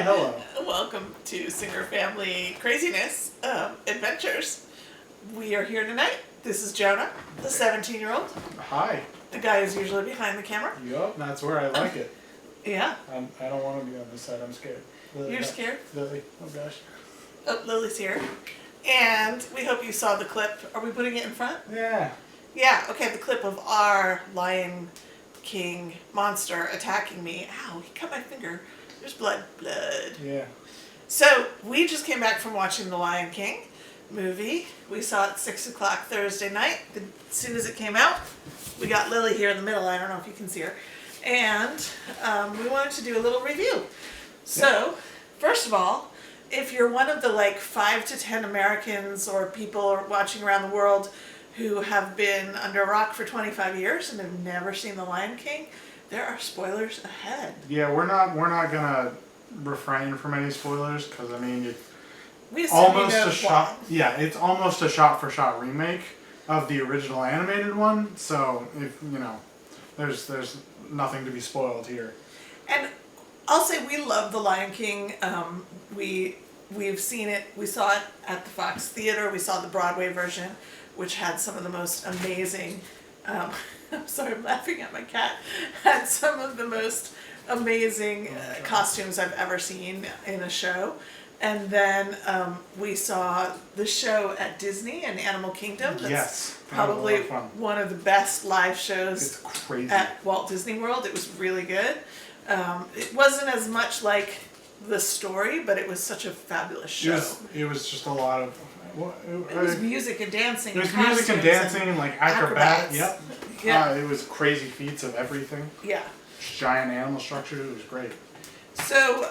hello. Welcome to Singer Family Craziness Adventures. We are here tonight. This is Jonah, the 17-year-old. Hi. The guy who's usually behind the camera. Yup, that's where I like it. Yeah. I don't want to be on this side. I'm scared. Lily, You're scared? Lily. Oh, gosh. Oh, Lily's here. And we hope you saw the clip. Are we putting it in front? Yeah. Yeah, okay, the clip of our Lion King monster attacking me. Ow, he cut my finger. There's blood. Yeah. So, we just came back from watching The Lion King movie. We saw it at 6 o'clock Thursday night. As soon as it came out, we got Lily here in the middle. I don't know if you can see her. And we wanted to do a little review. So, first of all, if you're one of the 5 to 10 Americans or people watching around the world who have been under a rock for 25 years and have never seen The Lion King, there are spoilers ahead. Yeah, we're not gonna refrain from any spoilers because We almost a shot. Yeah, it's almost a shot-for-shot remake of the original animated one. So if there's nothing to be spoiled here. And I'll say we love The Lion King. We've seen it. We saw it at the Fox Theater. We saw the Broadway version, which had some of the most amazing. I'm sorry, I'm laughing at my cat. Had some of the most amazing costumes I've ever seen in a show. And then we saw the show at Disney and Animal Kingdom. That's probably one of the best live shows It's crazy. at Walt Disney World. It was really good. It wasn't as much like the story, but it was such a fabulous show. It was just a lot of. It was music and dancing. There's music and dancing and acrobatics. Yep. Yeah. It was crazy feats of everything. Yeah. Giant animal structure. It was great. So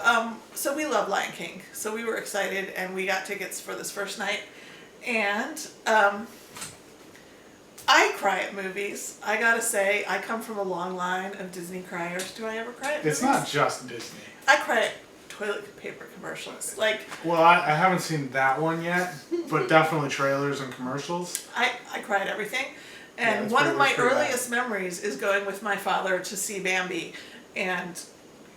we love Lion King. So we were excited, and we got tickets for this first night. And I cry at movies. I gotta say, I come from a long line of Disney criers. Do I ever cry at movies? It's not just Disney. I cry at toilet paper commercials. Well, I haven't seen that one yet, but definitely trailers and commercials. I cry at everything. And Yeah, one of my pretty earliest memories is going with my father to see Bambi, and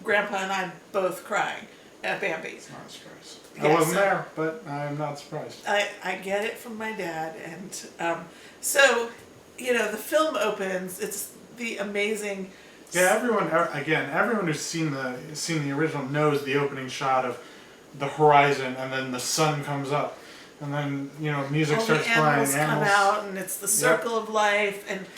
Grandpa and I both crying at Bambi. It's not a surprise. Yeah, I wasn't there, but I'm not surprised. I get it from my dad. And so, the film opens. It's the amazing... Yeah, everyone who's seen the original knows the opening shot of the horizon, and then the sun comes up, and then music starts playing. Animals come out, and it's the circle of life. And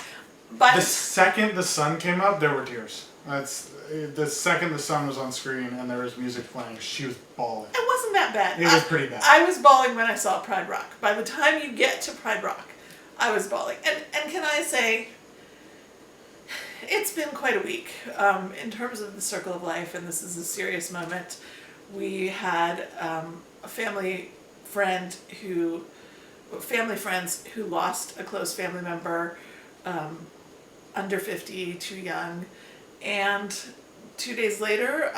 by the second the sun came up, there were tears. That's the second the sun was on screen and there was music playing. She was bawling. It wasn't that bad. It was pretty bad. I was bawling when I saw Pride Rock. By the time you get to Pride Rock, I was bawling. And can I say, it's been quite a week in terms of the circle of life, and this is a serious moment. We had a family friends who lost a close family member, under 50, too young. And 2 days later,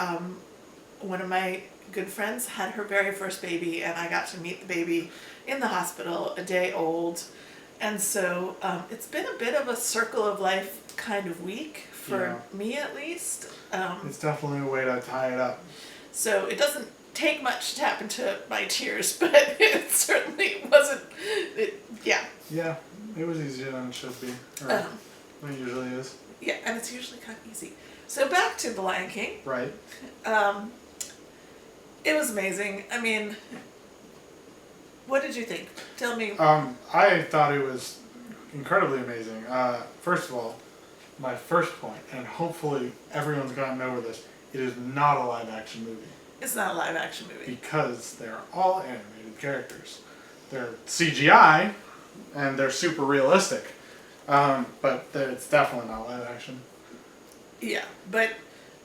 one of my good friends had her very first baby, and I got to meet the baby in the hospital, a day old. And so it's been a bit of a circle of life kind of week for me, at least. It's definitely a way to tie it up. So it doesn't take much to tap into my tears, but it certainly wasn't. Yeah, it was easier than it should be. Or it usually is. Yeah, and it's usually kind of easy. So back to The Lion King. Right. It was amazing. I mean, what did you think? Tell me. I thought it was incredibly amazing. First of all, my first point, and hopefully everyone's gotten over this, it is not a live action movie. It's not a live action movie. Because they're all animated characters. They're CGI, and they're super realistic. But it's definitely not live action. Yeah, but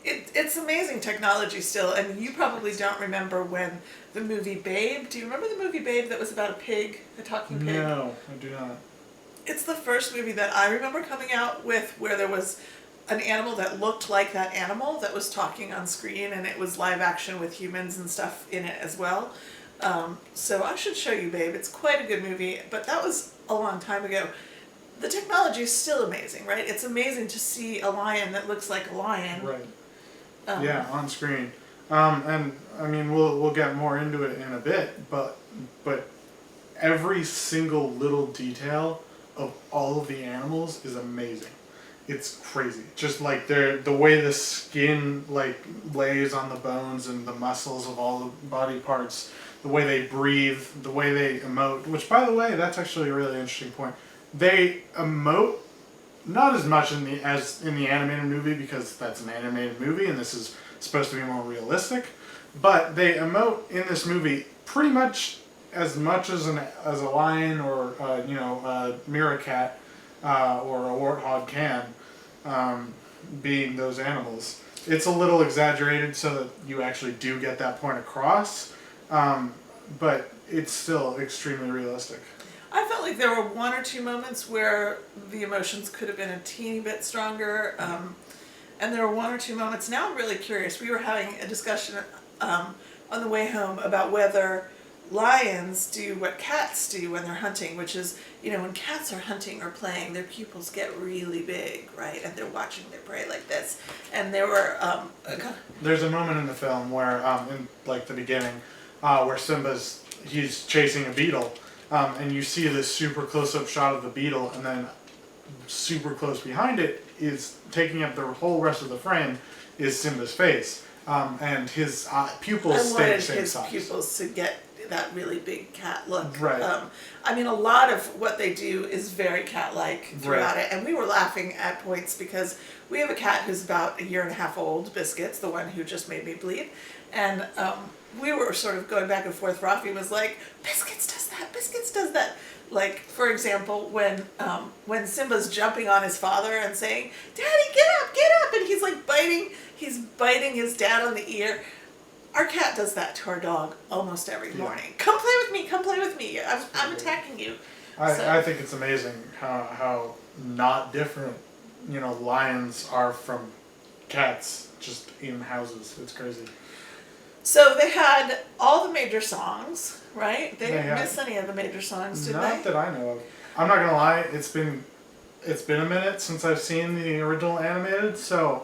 it's amazing technology still, and you probably don't remember when the movie Babe. Do you remember the movie Babe that was about a pig, a talking pig? No, I do not. It's the first movie that I remember coming out with where there was an animal that looked like that animal that was talking on screen, and it was live action with humans and stuff in it as well. So I should show you Babe. It's quite a good movie, but that was a long time ago. The technology is still amazing, right? It's amazing to see a lion that looks like a lion. Right. Yeah, on screen. And I mean, we'll get more into it in a bit, but every single little detail of all of the animals is amazing. It's crazy. Just like the way the skin like lays on the bones and the muscles of all the body parts, the way they breathe, the way they emote. Which, by the way, that's actually a really interesting point. They emote not as much as in the animated movie, because that's an animated movie and this is supposed to be more realistic. But they emote in this movie pretty much as a lion or a meerkat or a warthog can, being those animals. It's a little exaggerated so that you actually do get that point across, but it's still extremely realistic. I felt like there were one or two moments where the emotions could have been a teeny bit stronger, and there were one or two moments. Now I'm really curious. We were having a discussion on the way home about whether lions do what cats do when they're hunting, which is, when cats are hunting or playing, their pupils get really big, right? And they're watching their prey like this. And there were... There's a moment in the film where, in like the beginning, where he's chasing a beetle, and you see this super close-up shot of the beetle, and then super close behind it is taking up the whole rest of the frame is Simba's face, and his pupils stay the same size. His pupils to get that really big cat look. Right. I mean, a lot of what they do is very cat-like throughout it, and we were laughing at points because we have a cat who's about a year and a half old, Biscuits, the one who just made me bleed, and we were sort of going back and forth. Rafi was like, Biscuits does that, Biscuits does that. Like, for example, when Simba's jumping on his father and saying, Daddy, get up, and he's like biting his dad on the ear. Our cat does that to our dog almost every morning. Come play with me, I'm attacking you. I think it's amazing how not different, lions are from cats just in houses. It's crazy. So they had all the major songs, right? They didn't miss any of the major songs, did they? Not that I know of. I'm not gonna lie, it's been a minute since I've seen the original animated, so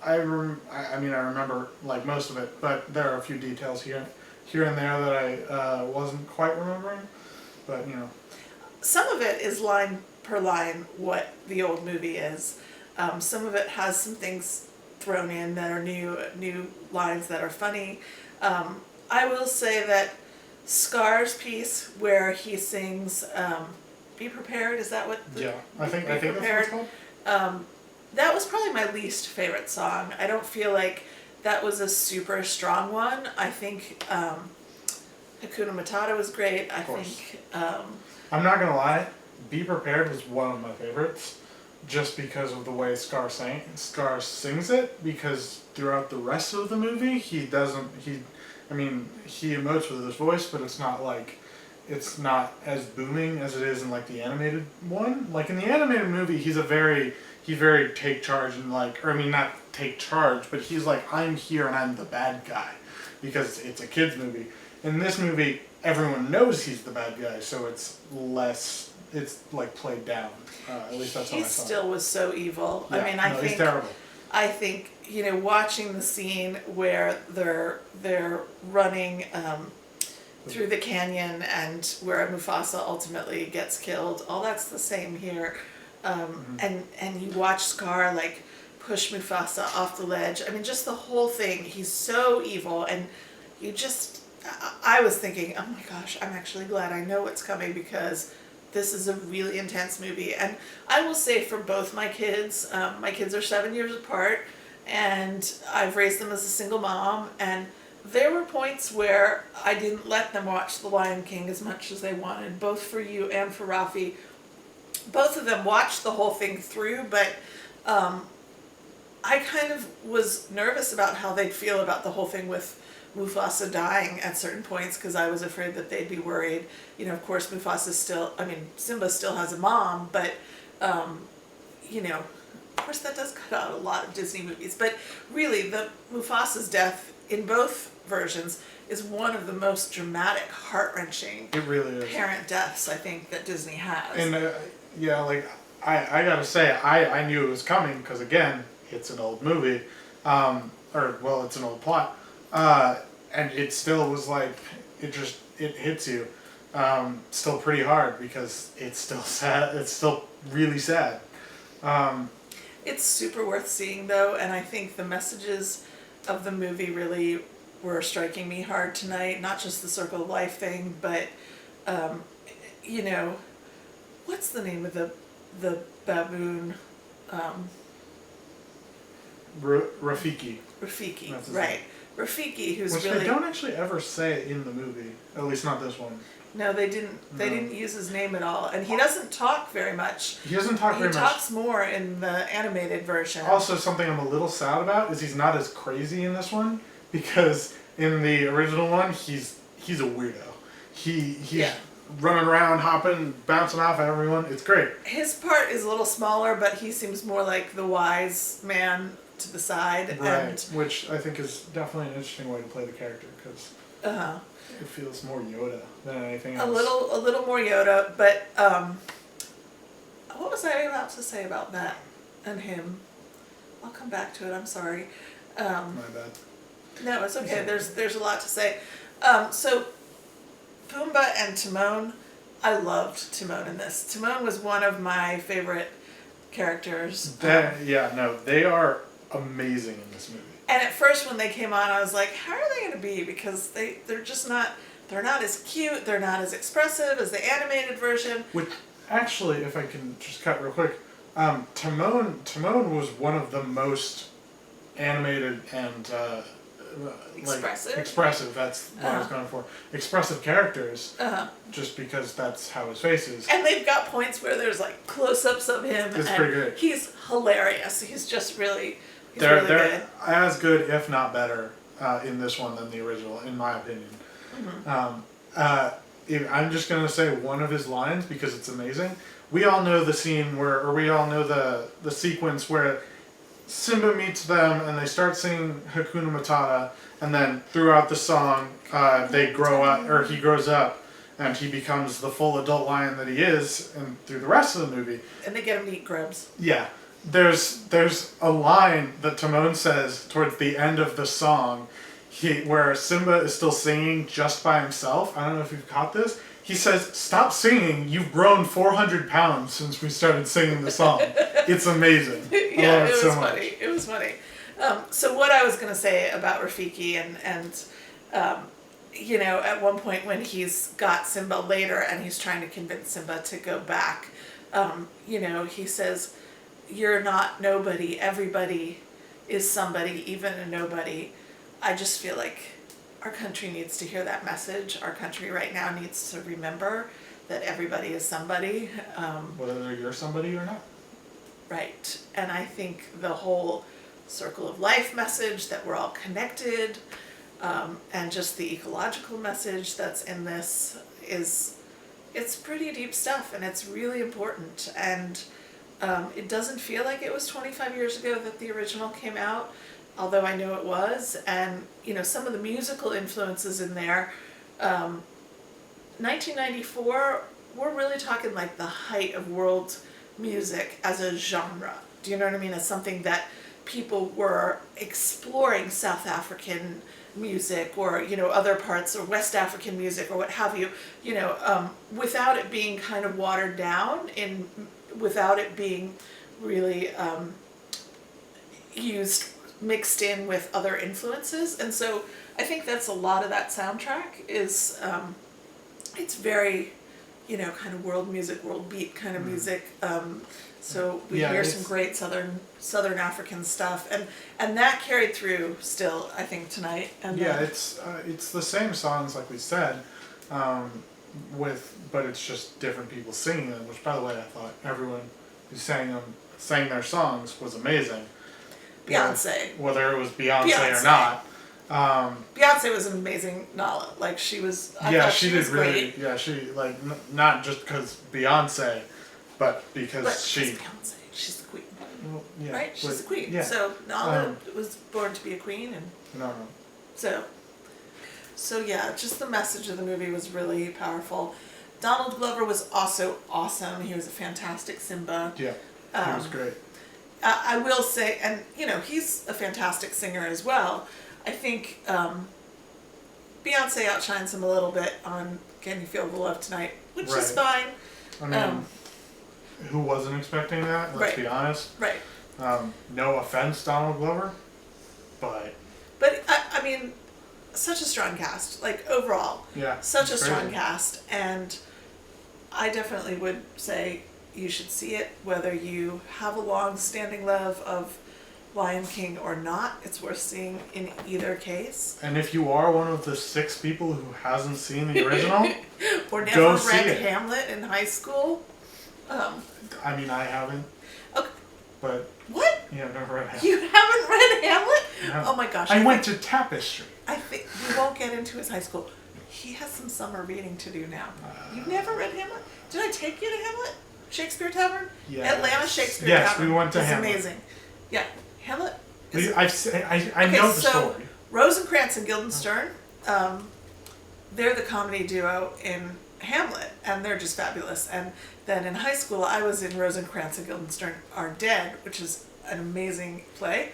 I remember like most of it, but there are a few details here and there that I wasn't quite remembering, but Some of it is line per line what the old movie is. Some of it has some things thrown in that are new lines that are funny. I will say that Scar's piece where he sings "Be Prepared," is that what? I think that's what it's called. That was probably my least favorite song. I don't feel like that was a super strong one. I think Hakuna Matata was great. I think. I'm not gonna lie, "Be Prepared" was one of my favorites, just because of the way Scar sings it. Because throughout the rest of the movie, he emotes with his voice, but it's not as booming as it is in like the animated one. Like in the animated movie, he's very take charge and not take charge, but he's like, I'm here and I'm the bad guy, because it's a kid's movie. In this movie, everyone knows he's the bad guy, so it's like played down. At least that's how I saw it. He still was so evil. Yeah, I think he's terrible. I think watching the scene where they're running through the canyon and where Mufasa ultimately gets killed, all that's the same here. And you watch Scar like push Mufasa off the ledge. I mean, just the whole thing. He's so evil, and I was thinking, oh my gosh, I'm actually glad I know what's coming, because this is a really intense movie. And I will say, for both my kids are 7 years apart, and I've raised them as a single mom, and there were points where I didn't let them watch The Lion King as much as they wanted, both for you and for Rafi. Both of them watched the whole thing through, but I kind of was nervous about how they'd feel about the whole thing with Mufasa dying at certain points, because I was afraid that they'd be worried. Of course, Simba still has a mom, but, of course that does cut out a lot of Disney movies. But really, the Mufasa's death in both versions is one of the most dramatic, heart-wrenching parent deaths, I think, that Disney has. And, I gotta say, I knew it was coming, because again, it's an old movie, Or well, it's an old plot, and it still was like it hits you, still pretty hard because it's still sad. It's still really sad. It's super worth seeing though, and I think the messages of the movie really were striking me hard tonight. Not just the circle of life thing, but you know, what's the name of the baboon? Rafiki. Rafiki, That's his right? name. Rafiki, who's Which really they don't actually ever say in the movie. At least not this one. no, they didn't. They didn't use his name at all, and he doesn't talk very much. He doesn't talk very He much. talks more in the animated version. Also, something I'm a little sad about is he's not as crazy in this one, because in the original one he's a weirdo. He's Yeah. running around, hopping, bouncing off everyone. It's great. His part is a little smaller, but he seems more like the wise man to the side. Right, which I think is definitely an interesting way to play the character because And it feels more Yoda than anything else. a little more Yoda, but what was I about to say about that and him? I'll come back to it. I'm sorry. My bad. No, it's okay. There's a lot to say. So Pumbaa and Timon, I loved Timon in this. Timon was one of my favorite characters. They are amazing in this movie. And at first when they came on, I was like, how are they going to be? Because they're just not, they're not as cute, they're not as expressive as the animated version. Which, actually, if I can just cut real quick, Timon was one of the most animated and expressive. That's what I was going for. Expressive characters. Just because that's how his face is. And they've got points where there's like close-ups of him. It's and pretty good. He's hilarious. He's just really, They're good. as good, if not better, in this one than the original, in my opinion. I'm just gonna say one of his lines because it's amazing. We all know the scene or we all know the sequence where Simba meets them and they start singing Hakuna Matata, and then throughout the song, they grow up, or he grows up, and he becomes the full adult lion that he is, and through the rest of the movie. And they get him to eat grubs. Yeah. There's a line that Timon says towards the end of the song, where Simba is still singing just by himself. I don't know if you've caught this. He says, "Stop singing. You've grown 400 pounds since we started singing the song." It's amazing. Yeah, it was funny. It was funny. So what I was going to say about Rafiki and you know, at one point when he's got Simba later and he's trying to convince Simba to go back, you know, he says, "You're not nobody. Everybody is somebody, even a nobody." I just feel like our country needs to hear that message. Our country right now needs to remember that everybody is somebody. Whether you're somebody or not. Right. And I think the whole circle of life message, that we're all connected, and just the ecological message that's in this it's pretty deep stuff, and it's really important. And it doesn't feel like it was 25 years ago that the original came out, although I know it was. And, you know, some of the musical influences in there, 1994, we're really talking like the height of world music as a genre. Do you know what I mean? As something that people were exploring South African music, or, you know, other parts, or West African music, or what have you, you know, without it being kind of watered down, without it being really mixed in with other influences. And so I think that's a lot of that soundtrack is, it's very, you know, kind of world music, world beat kind of music. So we hear some great Southern African stuff, and that carried through still, I think, tonight. And it's the same songs like we said, but it's just different people singing them. Which, by the way, I thought everyone who sang their songs was amazing. Beyonce, whether it was Beyonce or not. Beyonce was an amazing Nala. Like, she was. She did really. Great. Yeah, she not just because Beyonce, but because she's Beyonce. She's the queen. Well, yeah, right? She's the queen. Yeah. So Nala was born to be a queen, and no. So yeah, just the message of the movie was really powerful. Donald Glover was also awesome. He was a fantastic Simba. Yeah, he was great. I will say, and you know, he's a fantastic singer as well. I think Beyonce outshines him a little bit on "Can You Feel the Love Tonight," which is fine. I mean, who wasn't expecting that? Let's be honest. Right. No offense, Donald Glover, but I mean, such a strong cast. Like overall, such a strong cast, and I definitely would say you should see it, whether you have a long-standing love of Lion King or not. It's worth seeing in either case. And if you are one of the 6 people who hasn't seen the original, or never go see read it. Hamlet in high school. I mean, I haven't. Okay. But what? Yeah, I've never read Hamlet. You haven't read Hamlet? No. Oh my gosh! I went to Tapestry. I think we won't get into his high school. He has some summer reading to do now. You've never read Hamlet? Did I take you to Hamlet? Shakespeare Tavern? Yeah. Atlanta Shakespeare Yes, Tavern. we went to It's Hamlet. amazing. Yeah, Hamlet. I know the story. Rosencrantz and Guildenstern, they're the comedy duo in Hamlet, and they're just fabulous. And then in high school, I was in Rosencrantz and Guildenstern Are Dead, which is an amazing play.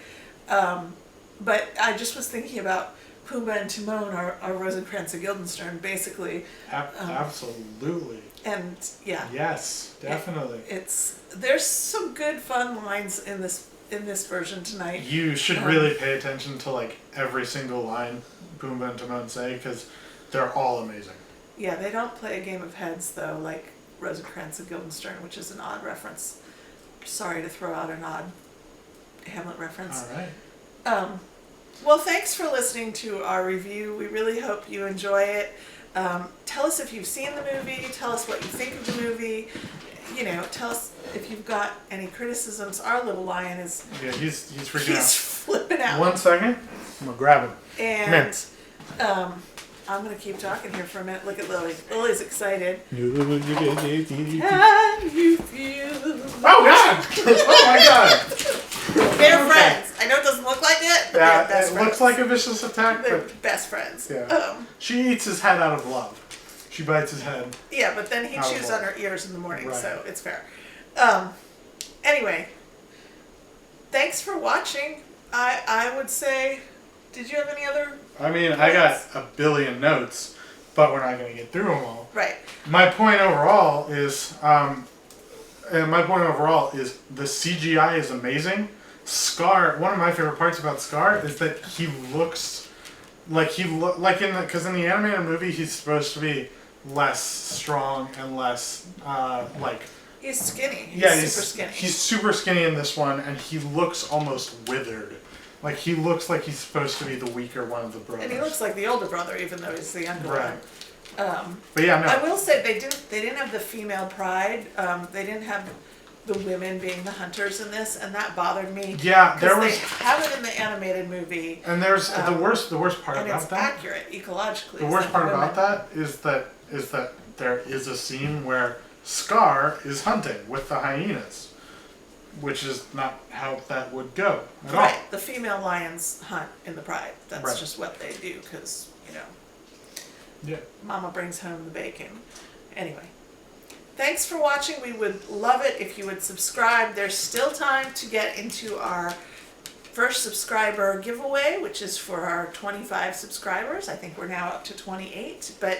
But I just was thinking about Pumbaa and Timon are Rosencrantz and Guildenstern, basically. Absolutely. And yeah. Yes, definitely. There's some good fun lines in this version tonight. You should really pay attention to like every single line Pumbaa and Timon say, because they're all amazing. Yeah, they don't play a game of heads though, like Rosencrantz and Guildenstern, which is an odd reference. Sorry to throw out an odd Hamlet reference. All right. Well, thanks for listening to our review. We really hope you enjoy it. Tell us if you've seen the movie. Tell us what you think of the movie. You know, tell us if you've got any criticisms. Our little lion is... Yeah, he's freaking out. He's flipping out. 1 second. I'm going to grab him. And I'm going to keep talking here for a minute. Look at Lily. Lily's excited. Can you feel... Oh, God! Oh, my God! They're friends. I know it doesn't look like it, but they're best friends. Looks like a vicious attack, They're but... best friends. Yeah. She eats his head out of love. She bites his head. Yeah, but then he chews on her ears in the morning, right. So it's fair. Anyway, thanks for watching. I would say, did you have any other... I mean, I got a billion notes, but we're not going to get through them all. Right. My point overall is... the CGI is amazing. Scar, one of my favorite parts about Scar is that he looks like because in the animated movie he's supposed to be less strong and less he's skinny. He's super skinny. He's super skinny in this one, and he looks almost withered. Like he looks like he's supposed to be the weaker one of the brothers. And he looks like the older brother, even though he's the younger one. But yeah, no. I will say they didn't have the female pride. They didn't have the women being the hunters in this, and that bothered me. Yeah, there was. They have it in the animated movie. And there's the worst part and about it's that. accurate ecologically. The worst part about that is that there is a scene where Scar is hunting with the hyenas, which is not how that would go at all. Right, the female lions hunt in the pride. That's just what they do, because Yeah. Mama brings home the bacon. Anyway, thanks for watching. We would love it if you would subscribe. There's still time to get into our first subscriber giveaway, which is for our 25 subscribers. I think we're now up to 28, but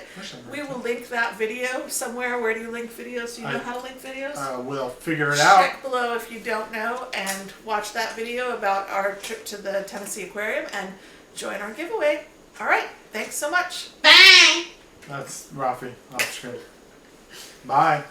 we will link that video somewhere. Where do you link videos? Do you know how to link videos? We'll figure it out. Check below if you don't know, and watch that video about our trip to the Tennessee Aquarium and join our giveaway. All right, thanks so much. Bye. That's Rafi off screen. Bye.